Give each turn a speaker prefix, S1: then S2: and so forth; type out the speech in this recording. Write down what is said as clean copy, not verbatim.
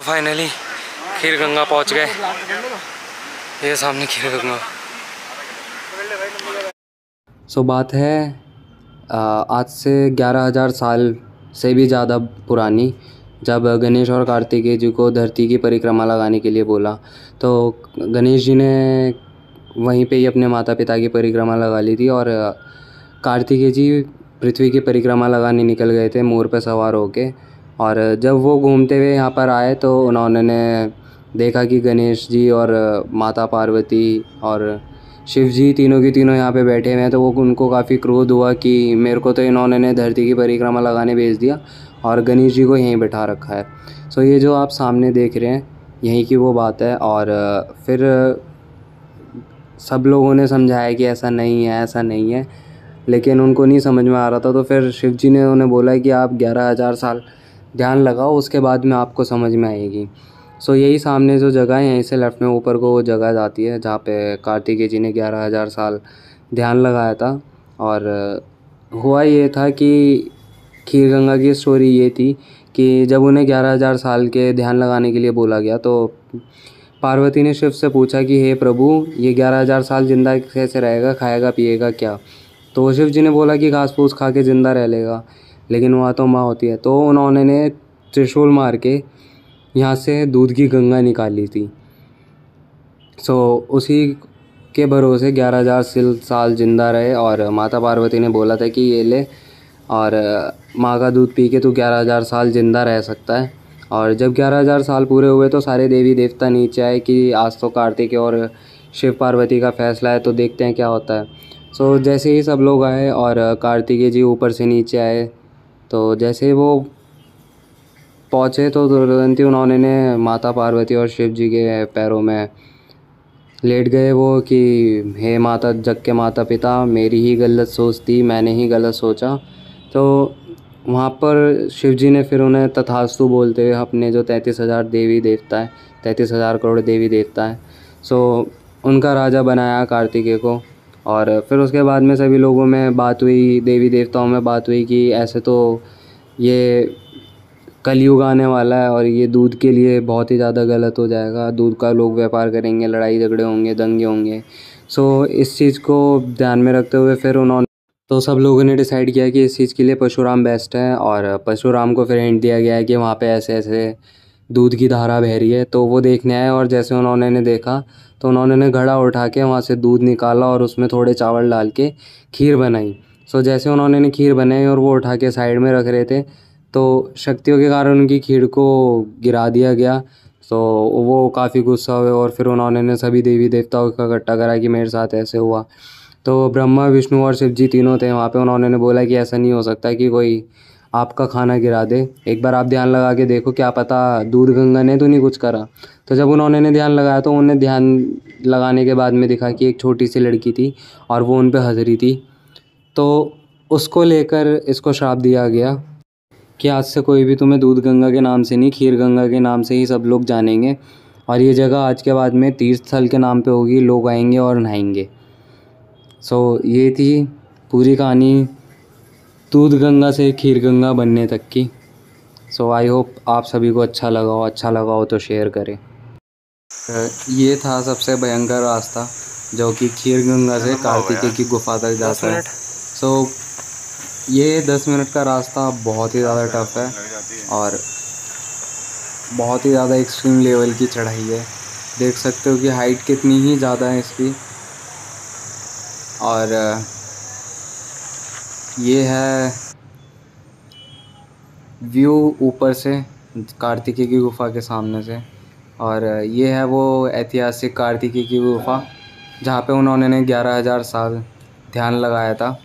S1: Finally खीर गंगा पहुंच गए। ये सामने खीर गंगा। सो बात है आज से 11,000 साल से भी ज़्यादा पुरानी, जब गणेश और कार्तिकेय जी को धरती की परिक्रमा लगाने के लिए बोला तो गणेश जी ने वहीं पे ही अपने माता पिता की परिक्रमा लगा ली थी और कार्तिकेय जी पृथ्वी की परिक्रमा लगाने निकल गए थे मोर पर सवार होके। और जब वो घूमते हुए यहाँ पर आए तो उन्होंने देखा कि गणेश जी और माता पार्वती और शिव जी तीनों की तीनों यहाँ पे बैठे हुए हैं। तो वो उनको काफ़ी क्रोध हुआ कि मेरे को तो इन्होंने धरती की परिक्रमा लगाने भेज दिया और गणेश जी को यहीं बैठा रखा है। सो ये जो आप सामने देख रहे हैं यहीं की वो बात है। और फिर सब लोगों ने समझाया कि ऐसा नहीं है, ऐसा नहीं है, लेकिन उनको नहीं समझ में आ रहा था। तो फिर शिव जी ने उन्हें बोला कि आप 11,000 साल ध्यान लगाओ, उसके बाद में आपको समझ में आएगी। सो यही सामने जो जगह है यहीं से लेफ़्ट में ऊपर को वो जगह जाती है जहाँ पे कार्तिकेय जी ने 11,000 साल ध्यान लगाया था। और हुआ ये था कि खीर गंगा की स्टोरी ये थी कि जब उन्हें 11,000 साल के ध्यान लगाने के लिए बोला गया तो पार्वती ने शिव से पूछा कि हे प्रभु, ये 11,000 साल ज़िंदा कैसे रहेगा, खाएगा पिएगा क्या? तो शिव जी ने बोला कि घास फूस खा के ज़िंदा रह लेगा, लेकिन वहाँ तो माँ होती है। तो उन्होंने त्रिशूल मार के यहाँ से दूध की गंगा निकाली थी। सो उसी के भरोसे 11,000 साल ज़िंदा रहे और माता पार्वती ने बोला था कि ये ले और माँ का दूध पी के तू 11,000 साल ज़िंदा रह सकता है। और जब 11,000 साल पूरे हुए तो सारे देवी देवता नीचे आए कि आज तो कार्तिक और शिव पार्वती का फैसला है, तो देखते हैं क्या होता है। सो जैसे ही सब लोग आए और कार्तिकेय जी ऊपर से नीचे आए तो जैसे ही वो पहुँचे तो तुरंत ही उन्होंने माता पार्वती और शिव जी के पैरों में लेट गए वो कि हे माता, जग के माता पिता, मेरी ही गलत सोच थी, मैंने ही गलत सोचा। तो वहाँ पर शिव जी ने फिर उन्हें तथास्तु बोलते हुए अपने जो 33,000 देवी देवता है, 33,000 करोड़ देवी देवता है, सो उनका राजा बनाया कार्तिकेय को। और फिर उसके बाद में सभी लोगों में बात हुई, देवी देवताओं में बात हुई कि ऐसे तो ये कलयुग आने वाला है और ये दूध के लिए बहुत ही ज़्यादा गलत हो जाएगा, दूध का लोग व्यापार करेंगे, लड़ाई झगड़े होंगे, दंगे होंगे। सो इस चीज़ को ध्यान में रखते हुए फिर उन्होंने तो सब लोगों ने डिसाइड किया कि इस चीज़ के लिए परशुराम बेस्ट है। और परशुराम को फिर हिंट दिया गया है कि वहाँ पे ऐसे ऐसे दूध की धारा बह रही है। तो वो देखने आए और जैसे उन्होंने देखा तो उन्होंने घड़ा उठा के वहाँ से दूध निकाला और उसमें थोड़े चावल डाल के खीर बनाई। सो जैसे उन्होंने खीर बनाई और वो उठा के साइड में रख रहे थे तो शक्तियों के कारण उनकी खीर को गिरा दिया गया। तो वो काफ़ी गुस्सा हुए और फिर उन्होंने सभी देवी देवताओं का इकट्ठा करा कि मेरे साथ ऐसे हुआ। तो ब्रह्मा, विष्णु और शिव जी तीनों थे वहाँ पे। उन्होंने बोला कि ऐसा नहीं हो सकता कि कोई आपका खाना गिरा दे, एक बार आप ध्यान लगा के देखो, क्या पता दूध गंगा ने तो नहीं कुछ करा। तो जब उन्होंने ध्यान लगाया तो उन्हें ध्यान लगाने के बाद में दिखा कि एक छोटी सी लड़की थी और वो उन पर हंस रही थी। तो उसको लेकर इसको श्राप दिया गया कि आज से कोई भी तुम्हें दूध गंगा के नाम से नहीं, खीर गंगा के नाम से ही सब लोग जानेंगे। और ये जगह आज के बाद में तीर्थ स्थल के नाम पे होगी, लोग आएंगे और नहाएंगे। सो ये थी पूरी कहानी दूध गंगा से खीर गंगा बनने तक की। सो आई होप आप सभी को अच्छा लगा हो तो शेयर करें। ये था सबसे भयंकर रास्ता जो कि खीर गंगा से कार्तिकेय की गुफा तक जाता है। सो ये 10 मिनट का रास्ता बहुत ही ज़्यादा टफ है और बहुत ही ज़्यादा एक्सट्रीम लेवल की चढ़ाई है। देख सकते हो कि हाइट कितनी ही ज़्यादा है इसकी। और ये है व्यू ऊपर से कार्तिकेय की गुफा के सामने से। और ये है वो ऐतिहासिक कार्तिकेय की गुफा जहाँ पे उन्होंने 11,000 साल ध्यान लगाया था।